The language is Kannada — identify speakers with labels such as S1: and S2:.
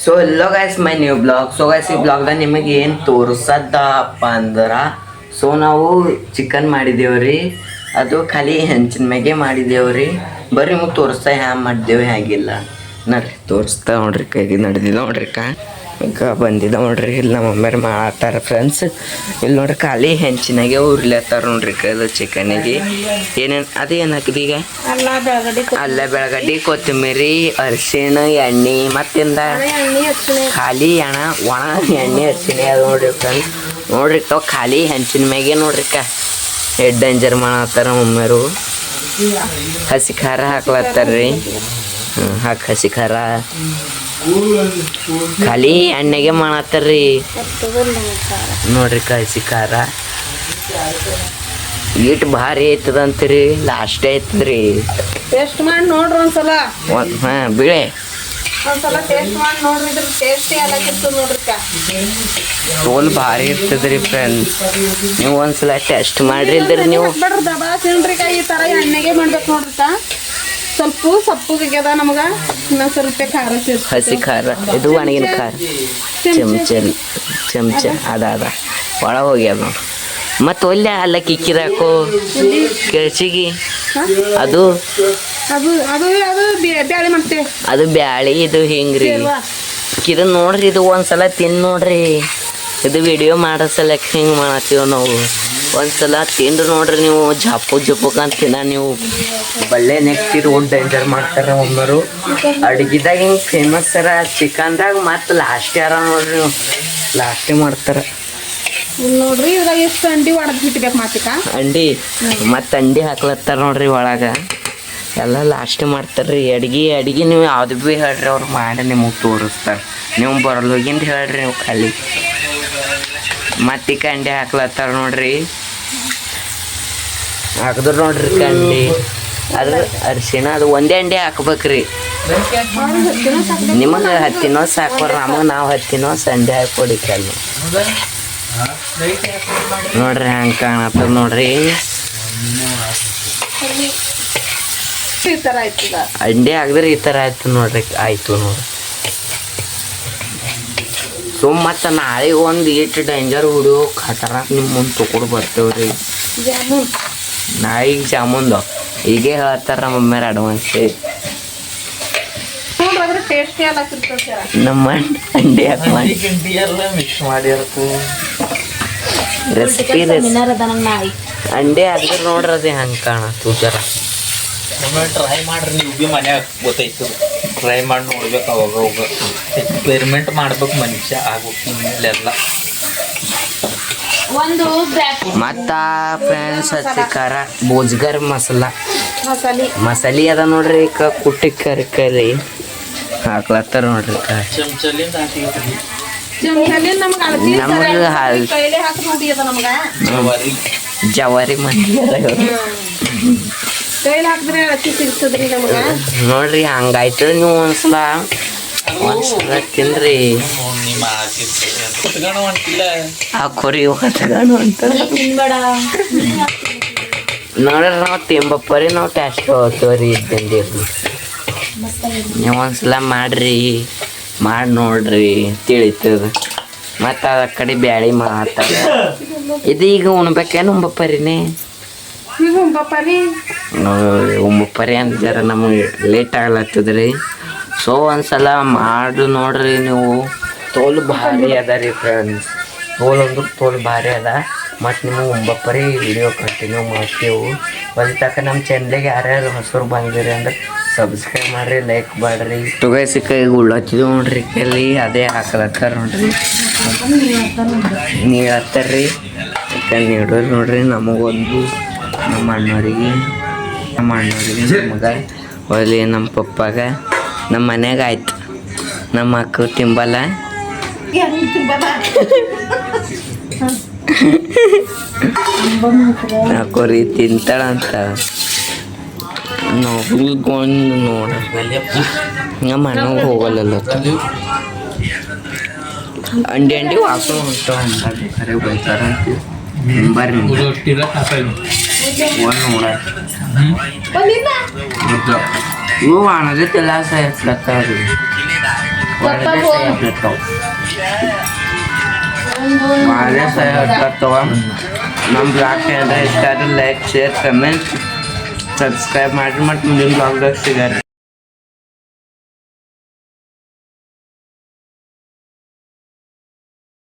S1: So yellow guys my new blog. So guys ಈ ಬ್ಲಾಗ್ದಾಗ ನಿಮಗೆ ಏನು ತೋರಿಸದಪ್ಪ ಅಂದ್ರೆ ಸೊ ನಾವು ಚಿಕನ್ ಮಾಡಿದೇವ್ರಿ. ಅದು ಖಾಲಿ ಹೆಂಚಿನ ಮ್ಯಾಗೆ ಮಾಡಿದೇವ್ರಿ. ಬರ್ರಿ ನಿಮಗೆ ತೋರಿಸ್ತಾ ಹ್ಯಾಂಗ ಮಾಡಿದೇವು ಹೇಗಿಲ್ಲ ನೋಡ್ರಿ. ತೋರಿಸ್ತಾ ನೋಡ್ರಿ ಕೈಗೆ ನಡೆದಿಲ್ಲ ನೋಡ್ರಿ ಈಗ ಬಂದಿದ್ದ ನೋಡ್ರಿ. ಇಲ್ಲಿ ನಮ್ಮ ಮಮ್ಮಿಯರು ಮಾಡತ್ತಾರ ಫ್ರೆಂಡ್ಸ್. ಇಲ್ಲಿ ನೋಡ್ರಿ ಖಾಲಿ ಹೆಂಚಿನಾಗೆ ಉರ್ಲತ್ತಾರ ನೋಡ್ರಿ ಅದು ಚಿಕನಿಗೆ. ಏನೇನು ಅದು ಏನು ಹಾಕಿದ ಈಗ? ಅಲ್ಲ ಬೆಳಗಡ್ಡಿ, ಕೊತ್ತಂಬರಿ, ಅರಿಶಿಣ, ಎಣ್ಣೆ ಮತ್ತಿಂದ ಖಾಲಿ ಒಣ ಎಣ್ಣೆ ಅರಿಶಿಣ ಅದು ನೋಡ್ರಿ ಫ್ರೆಂಡ್ಸ್. ನೋಡ್ರಿ ಖಾಲಿ ಹೆಂಚಿನ ಮ್ಯಾಗೆ ನೋಡ್ರಿ ಎಡ್ ಡೇಂಜರ್ ಮಾಡತ್ತಾರ ಮಮ್ಮಿಯರು. ಹಸಿ ಖಾರ ಹಾಕ್ಲತ್ತಾರ್ರಿ. ಹಸಿ ಖಾರ ಖಾಲಿ ಎಣ್ಣೆಗೆ ಮಾಡತ್ತಾರ್ರಿ ನೋಡ್ರಿ. ಹಸಿ ಖಾರ ಈಟ್ ಭಾರಿ ಐತದಂತ್ರಿ. ಲಾಸ್ಟ್ ಐತದ್ರಿ.
S2: ಟೇಸ್ಟ್ ಮಾಡಿ ನೋಡ್ರಿ ಒಂದ್ಸಲ.
S1: ಬಿಳೆ
S2: ಒಂದ್ಸಲ ಟೇಸ್ಟ್ ಮಾಡಿ ನೋಡ್ರಿ. ಇದ್ರ ಟೇಸ್ಟ್ ಎಲ್ಲಕ್ಕಿರ್ತದ ನೋಡ್ರಿ.
S1: ತೋಲ್ ಭಾರಿ ಇರ್ತದ್ರಿ ಫ್ರೆಂಡ್ಸ್. ನೀವು ಒಂದ್ಸಲ ಟೆಸ್ಟ್ ಮಾಡ್ರಿ. ಇಲ್ದ್ರಿ ನೀವು
S2: ಬಿಡ್ರಿ ದಬಾ ತಿನ್ರಿ. ಈ ತರ ಎಣ್ಣೆಗೆ ಮಾಡ್ಬೇಕು ನೋಡ್ರಿ. ಸ್ವಲ್ಪ ಸಪ್ಪುಗ್ಯದ ನಮಗ ಇನ್ನೊಂದ್ ಸ್ವಲ್ಪ ಖಾರ ಸೇರ್ಸಿ.
S1: ಹಸಿ ಖಾರ ಇದು ಒಣಗಿನ ಖಾರ ಚಮಚ ಅದ ಒಳ ಹೋಗ್ಯದ ನೋಡ್ರಿ. ಮತ್ತು ಒಳ್ಳೆ ಅಲ್ಲ ಕಿಕ್ಕಿದಾಕು ಕೆಳ್ಸಿಗಿ ಅದು
S2: ಅದು ಅದು ಅದು ಬ್ಯಾಳಿ ಮಾಡ್ತೇವೆ.
S1: ಅದು ಬ್ಯಾಳಿ ಇದು ಹಿಂಗ್ರಿ. ಇದು ನೋಡ್ರಿ. ಇದು ಒಂದ್ಸಲ ತಿನ್ ನೋಡ್ರಿ. ಇದು ವಿಡಿಯೋ ಮಾಡೋ ಸಲಕ್ಕೆ ಹಿಂಗೆ ಮಾಡತ್ತೀವಿ ನಾವು. ಒಂದ್ಸಲ ತಿಂದು ನೋಡ್ರಿ ನೀವು. ಜಪ್ಪಕ್ ಅಂತ ತಿನ್ನ ನೀವು. ಬಳ್ಳೆ ನೆಕ್ಸ್ಟ್ ರೋಡ್ ಡೇಂಜರ್ ಮಾಡ್ತಾರೆ ಒಮ್ಮರು ಅಡ್ಗಿದಾಗ ಹಿಂಗೆ ಫೇಮಸ್ ಸರ ಚಿಕನ್ದಾಗ. ಮತ್ತು ಲಾಸ್ಟ್ ಯಾರ ನೋಡ್ರಿ ನೀವು ಲಾಸ್ಟೇ ಮಾಡ್ತಾರೆ
S2: ನೋಡ್ರಿ. ಇದ್ರಾಗ ಎಷ್ಟು ಅಂಡಿ ಹೊಡೆದ್ ಬಿಟ್ಬೇಕು ಮಾತಿಕ
S1: ಅಂಡಿ. ಮತ್ತು ಅಂಡಿ ಹಾಕ್ಲತ್ತಾರ ನೋಡ್ರಿ ಒಳಗೆ. ಎಲ್ಲ ಲಾಸ್ಟೇ ಮಾಡ್ತಾರ್ರಿ ಅಡ್ಗೆ ನೀವು ಯಾವ್ದು ಭೀ ಹೇಳ್ರಿ ಅವ್ರು ಮಾಡಿ ನಿಮಗೆ ತೋರಿಸ್ತಾರೆ. ನೀವು ಬರಲ್ಲೋಗಿಂದ ಹೇಳ್ರಿ ನೀವು ಖಾಲಿ. ಮತ್ತೆ ಕಂಡಿ ಹಾಕ್ಲತ್ತಾರ ನೋಡ್ರಿ. ಹಾಕಿದ್ರು ನೋಡ್ರಿ ಕಂಡಿ. ಅದು ಅರಿಶಿಣ ಅದು ಒಂದೇ ಅಂಡಿ ಹಾಕ್ಬೇಕ್ರಿ. ನಿಮಗೆ ಹತ್ತಿನೋ ಸಾಕೋರ. ನಮಗೆ ನಾವು ಹತ್ತಿನೋ ಸಂಡೆ ಹಾಕೊಡಿ ಕಲ್ಲು ನೋಡ್ರಿ. ಹಂಗೆ ಕಾಣತ್ತದ ನೋಡ್ರಿ.
S2: ಈ ತರ ಆಯ್ತದ
S1: ಅಂಡಿ ಹಾಕಿದ್ರೆ ಈ ಥರ ಆಯ್ತು ನೋಡ್ರಿ. ಆಯ್ತು ನೋಡ್ರಿ. ಸೊ ಮತ್ತು ನಾಳೆ ಒಂದು ಏಟ್ ಡೇಂಜರ್ ವಿಡಿಯೋ ಖತರ್ನಾಕ್ ನಿಮ್ಮ ಮುಂದೆ ತೊಗೊಂಡು ಬರ್ತೇವ್ರಿ.
S2: ಜಾಮೂನ್
S1: ನಾಳೆಗೆ ಜಾಮೂನ್ದು ಹೀಗೆ ಹೇಳ್ತಾರ ನಮ್ಮ ಮಮ್ಮಿಯರು ಅಡ್ವಾನ್ಸ್.
S2: ನೋಡ್ರಿ ಟೇಸ್ಟ್ ಎಲ್ಲಕ್ಕಿರ್ತದ.
S1: ನಮ್ಮ ಅಂಡಿ ಹಾಕಿ ಮಾಡಿ
S3: ಮಿಕ್ಸ್ ಮಾಡಿರ್ತು
S1: ರೆಸಿಪಿ ಅಂಡಿ ಹಾಕಿದ್ರೆ ನೋಡ್ರಿ ಅದೇ ಹಂಗೆ ಕಾಣತ್ತು ಜರ.
S3: ಟ್ರೈ ಮಾಡ್ರಿ. ನೀವು ಭೀ ಮನ್ಯಾಗ ಗೊತ್ತಾಯ್ತು. ಟ್ರೈ ಮಾಡಿ ನೋಡ್ಬೇಕು. ಅವಾಗ ಎಕ್ಸ್ಪೆರಿಮೆಂಟ್ ಮಾಡ್ಬೇಕು. ಮನುಷ್ಯ ಆಗ್ಬೇಕು ಇಲ್ಲೆಲ್ಲ.
S2: ಒಂದು
S1: ಮತ್ತ ಫ್ರೆಂಡ್ಸ್ ಹಸಿ ಖಾರ ಬೋಜ್ಗರ್ ಮಸಾಲೆ ಅದ ನೋಡ್ರಿ. ಕುಟ್ಟಿ ಕರಿ ಹಾಕ್ಲತ್ತಾರ ನೋಡ್ರಿ.
S3: ಚಮಚಲಿಂದ ಹಾಕಿ
S1: ನಮಗೆ
S2: ಕೈಲೇ ಹಾಕಿ ನೋಡಿದ ನಮಗ
S1: ಜವಾರಿ ಮಂದಿ
S2: ಕೈಲಿ ಹಾಕಿದ್ರೆ ಅಕ್ಕಿ ಸಿಗ್ತದ್ರಿ ನಮಗ.
S1: ನೋಡ್ರಿ ಹಂಗಾಯ್ತು. ನೀವು ಒಂದ್ಸಲ ತಿನ್ರಿ. ಹಾಕೋರಿ ಹೊತ್ಗಾನು ಅಂತ ನೋಡ್ರಿ. ನಾವು ತಿಂಬಪ್ಪರಿ ನಾವು ಟೆಸ್ಟ್ ಹೋಗ್ತೀವ್ರಿ. ಇದ್ದಂಡಿ ನೀವು ಒಂದ್ಸಲ ಮಾಡ್ರಿ. ಮಾಡಿ ನೋಡ್ರಿ ತಿಳಿತದ. ಮತ್ತು ಅದ ಕಡೆ ಬ್ಯಾಳಿ ಮಾಡ್ತಾರೆ. ಇದು ಈಗ ಉಣ್ಬೇಕೇನು ಉಂಬಪ್ಪರಿನೇ? ಉಂಬಪ್ಪರಿ ಅಂತಾರ. ನಮಗೆ ಲೇಟ್ ಆಗ್ಲತ್ತದ್ರಿ. ಸೊ ಒಂದ್ಸಲ ಮಾಡಿ ನೋಡ್ರಿ ನೀವು. ತೋಲ್ ಭಾರಿ ಅದ ರೀ ಫ್ರೆಂಡ್ಸ್. ತೋಲ್ ಭಾರಿ ಅದ. ಮತ್ತು ನಿಮಗೆ ಉಂಬಪ್ಪರಿ ವಿಡಿಯೋ ಕಂಟಿನ್ಯೂ ಮಾಡ್ತೀವಿ. ಒಂದು ತಕ್ಕ ನಮ್ಮ ಚಾನಲ್ಗೆ ಯಾರ್ಯಾರು ಹೊಸರು ಬಂದಿರಿ ಅಂದ್ರೆ ಸಬ್ಸ್ಕ್ರೈಬ್ ಮಾಡಿರಿ, ಲೈಕ್ ಮಾಡಿರಿ. ತುಗಸಿ ಕೈಗೆ ಉಳ್ಳತ್ತಿದ್ವು ನೋಡ್ರಿ. ಕೈಲಿ ಅದೇ ಹಾಕ್ಲತ್ತಾರ ನೋಡ್ರಿ. ನೀಳತ್ತಾರ್ರಿ. ನೀಡೋರು ನೋಡ್ರಿ. ನಮಗೊಂದು ನಮ್ಮ ಅಣ್ಣವ್ರಿಗೆ ನಮಗೆ ಒಲಿ ನಮ್ಮ ಪಪ್ಪಾಗ ನಮ್ಮ ಮನ್ಯಾಗ ಆಯ್ತು. ನಮ್ಮ ಅಕ್ಕ ತಿಂಬಲ್ಲ. ಹಾಕೋರಿ ತಿಂತಾಳಂತ ನೋಡ್ಕೊಂಡು ನೋಡ್ರಿ. ನಮ್ಮ ಅಣ್ಣಗೆ ಹೋಗಲ್ಲ. ಅಂಡಿ ವಾಸನೆ ಹೊಂಟಾವ ಖರೆ ಬೈತಾರ. ಬರ್ರಿ ನೋಡ ಇವು ಅಣದ ತೆಲಾಸ ಎತ್ಲತ್ತಾವ್ರಿ. माझ्या सही हटकತ್ತವ ನಮ್ಮ ಬ್ಲಾಗ್ ಏನಾರ ಇಷ್ಟ ಆದರೆ ಲೈಕ್ ಶೇರ್ ಕಮೆಂಟ್ ಸಬ್ಸ್ಕ್ರೈಬ್ ಮಾಡಿ ಮತ್ತು ಮುಂದಿನ ಬ್ಲಾಗ್ದಾಗ ಸಿಗಾರಿ